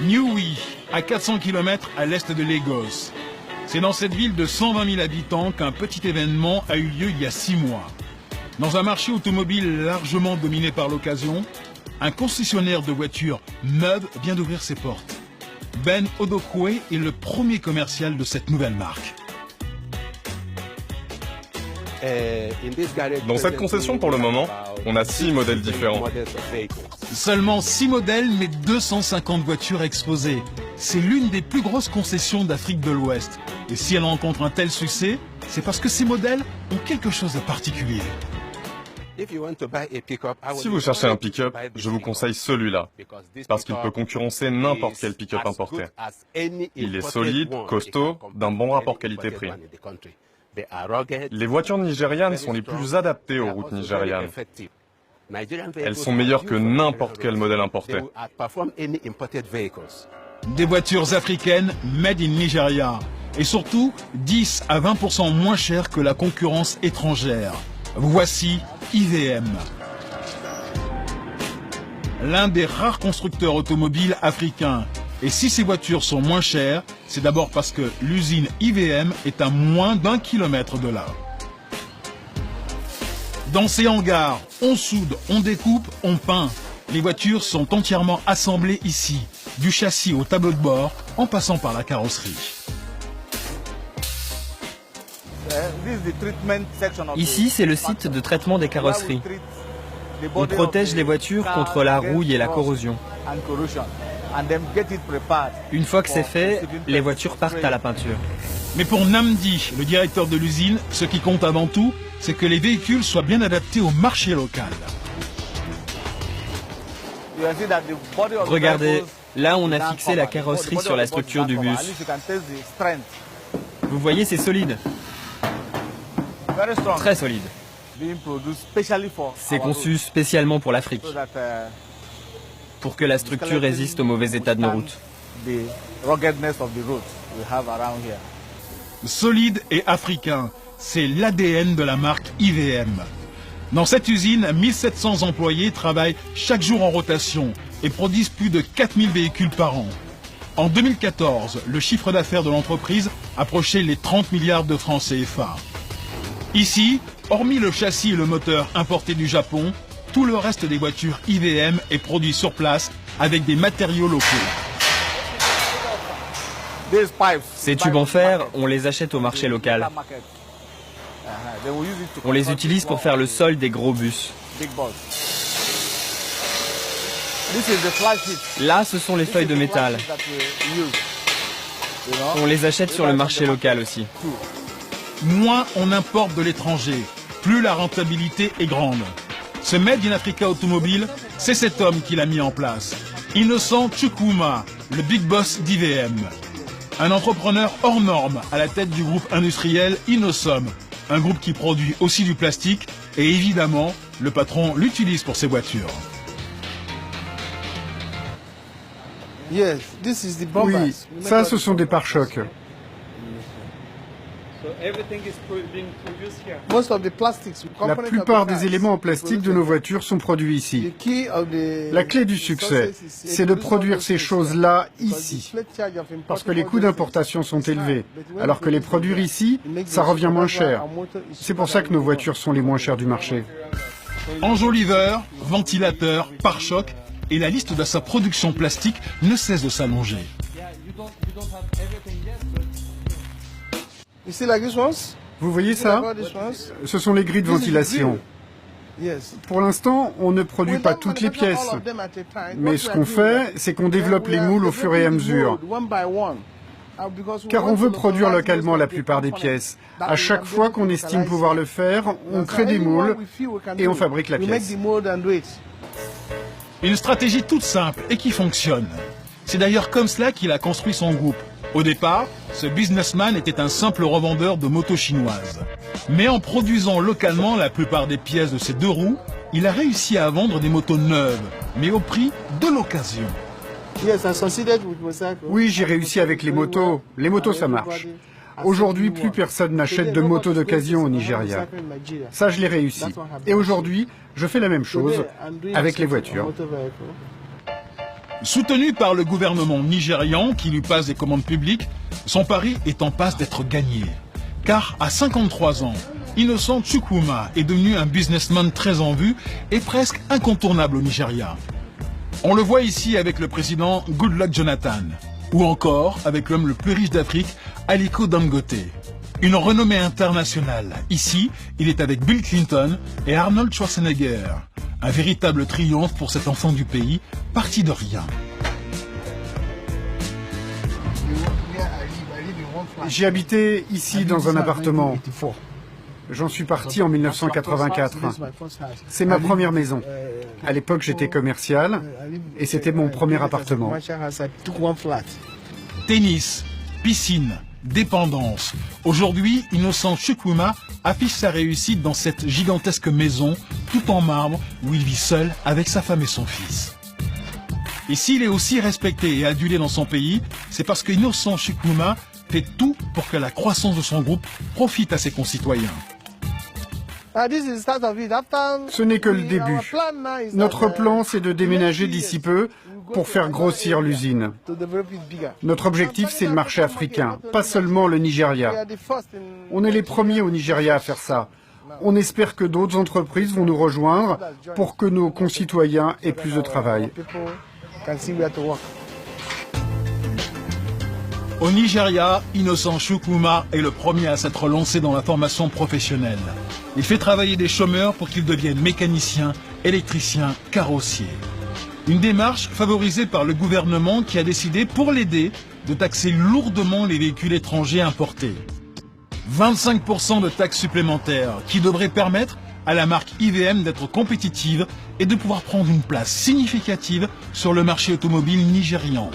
Niue, à 400 km à l'est de Lagos. C'est dans cette ville de 120 000 habitants qu'un petit événement a eu lieu il y a 6 mois. Dans un marché automobile largement dominé par l'occasion, un concessionnaire de voitures neuves vient d'ouvrir ses portes. Ben Odokwe est le premier commercial de cette nouvelle marque. Dans cette concession, pour le moment, on a 6 modèles différents. Seulement 6 modèles, mais 250 voitures exposées. C'est l'une des plus grosses concessions d'Afrique de l'Ouest. Et si elle rencontre un tel succès, c'est parce que ces modèles ont quelque chose de particulier. Si vous cherchez un pick-up, je vous conseille celui-là, parce qu'il peut concurrencer n'importe quel pick-up importé. Il est solide, costaud, d'un bon rapport qualité-prix. Les voitures nigérianes sont les plus adaptées aux routes nigérianes. Elles sont meilleures que n'importe quel modèle importé. Des voitures africaines made in Nigeria. Et surtout, 10 à 20% moins chères que la concurrence étrangère. Voici IVM. L'un des rares constructeurs automobiles africains. Et si ces voitures sont moins chères, c'est d'abord parce que l'usine IVM est à moins d'1 kilomètre de là. Dans ces hangars, on soude, on découpe, on peint. Les voitures sont entièrement assemblées ici, du châssis au tableau de bord, en passant par la carrosserie. Ici, c'est le site de traitement des carrosseries. On protège les voitures contre la rouille et la corrosion. Une fois que c'est fait, les voitures partent à la peinture. Mais pour Namdi, le directeur de l'usine, ce qui compte avant tout, c'est que les véhicules soient bien adaptés au marché local. Regardez, là on a fixé la carrosserie sur la structure du bus. Vous voyez, c'est solide. Très solide. C'est conçu spécialement pour l'Afrique, pour que la structure résiste au mauvais état de nos routes. Solide et africain, c'est l'ADN de la marque IVM. Dans cette usine, 1700 employés travaillent chaque jour en rotation et produisent plus de 4000 véhicules par an. En 2014, le chiffre d'affaires de l'entreprise approchait les 30 milliards de francs CFA. Ici, hormis le châssis et le moteur importés du Japon, tout le reste des voitures IVM est produit sur place avec des matériaux locaux. Ces tubes en fer, on les achète au marché local. On les utilise pour faire le sol des gros bus. Là, ce sont les feuilles de métal. On les achète sur le marché local aussi. Moins on importe de l'étranger, plus la rentabilité est grande. Ce Made in Africa automobile, c'est cet homme qui l'a mis en place. Innocent Chukwuma, le big boss d'IVM. Un entrepreneur hors norme à la tête du groupe industriel Innosom, un groupe qui produit aussi du plastique et évidemment, le patron l'utilise pour ses voitures. Oui, ça ce sont des pare-chocs. La plupart des éléments en plastique de nos voitures sont produits ici. La clé du succès, c'est de produire ces choses-là ici. Parce que les coûts d'importation sont élevés, alors que les produire ici, ça revient moins cher. C'est pour ça que nos voitures sont les moins chères du marché. Enjoliveur, ventilateur, pare-choc, et la liste de sa production plastique ne cesse de s'allonger. Vous voyez ça? Ce sont les grilles de ventilation. Pour l'instant, on ne produit pas toutes les pièces. Mais ce qu'on fait, c'est qu'on développe les moules au fur et à mesure. Car on veut produire localement la plupart des pièces. À chaque fois qu'on estime pouvoir le faire, on crée des moules et on fabrique la pièce. Une stratégie toute simple et qui fonctionne. C'est d'ailleurs comme cela qu'il a construit son groupe. Au départ, ce businessman était un simple revendeur de motos chinoises. Mais en produisant localement la plupart des pièces de ses 2 roues, il a réussi à vendre des motos neuves, mais au prix de l'occasion. Oui, j'ai réussi avec les motos. Les motos, ça marche. Aujourd'hui, plus personne n'achète de motos d'occasion au Nigeria. Ça, je l'ai réussi. Et aujourd'hui, je fais la même chose avec les voitures. Soutenu par le gouvernement nigérian qui lui passe des commandes publiques, son pari est en passe d'être gagné. Car à 53 ans, Innocent Chukwuma est devenu un businessman très en vue et presque incontournable au Nigeria. On le voit ici avec le président Goodluck Jonathan, ou encore avec l'homme le plus riche d'Afrique, Aliko Dangote. Une renommée internationale. Ici, il est avec Bill Clinton et Arnold Schwarzenegger. Un véritable triomphe pour cet enfant du pays, parti de rien. J'ai habité ici dans un appartement. J'en suis parti en 1984. C'est ma première maison. À l'époque, j'étais commercial et c'était mon premier appartement. Tennis, piscine, dépendance. Aujourd'hui, Innocent Chukwuma affiche sa réussite dans cette gigantesque maison, tout en marbre, où il vit seul avec sa femme et son fils. Et s'il est aussi respecté et adulé dans son pays, c'est parce qu'Innocent Chukwuma fait tout pour que la croissance de son groupe profite à ses concitoyens. Ce n'est que le début. Notre plan, c'est de déménager d'ici peu pour faire grossir l'usine. Notre objectif, c'est le marché africain, pas seulement le Nigeria. On est les premiers au Nigeria à faire ça. On espère que d'autres entreprises vont nous rejoindre pour que nos concitoyens aient plus de travail. Au Nigeria, Innocent Chukwuma est le premier à s'être lancé dans la formation professionnelle. Il fait travailler des chômeurs pour qu'ils deviennent mécaniciens, électriciens, carrossiers. Une démarche favorisée par le gouvernement qui a décidé, pour l'aider, de taxer lourdement les véhicules étrangers importés. 25% de taxes supplémentaires qui devraient permettre à la marque IVM d'être compétitive et de pouvoir prendre une place significative sur le marché automobile nigérian.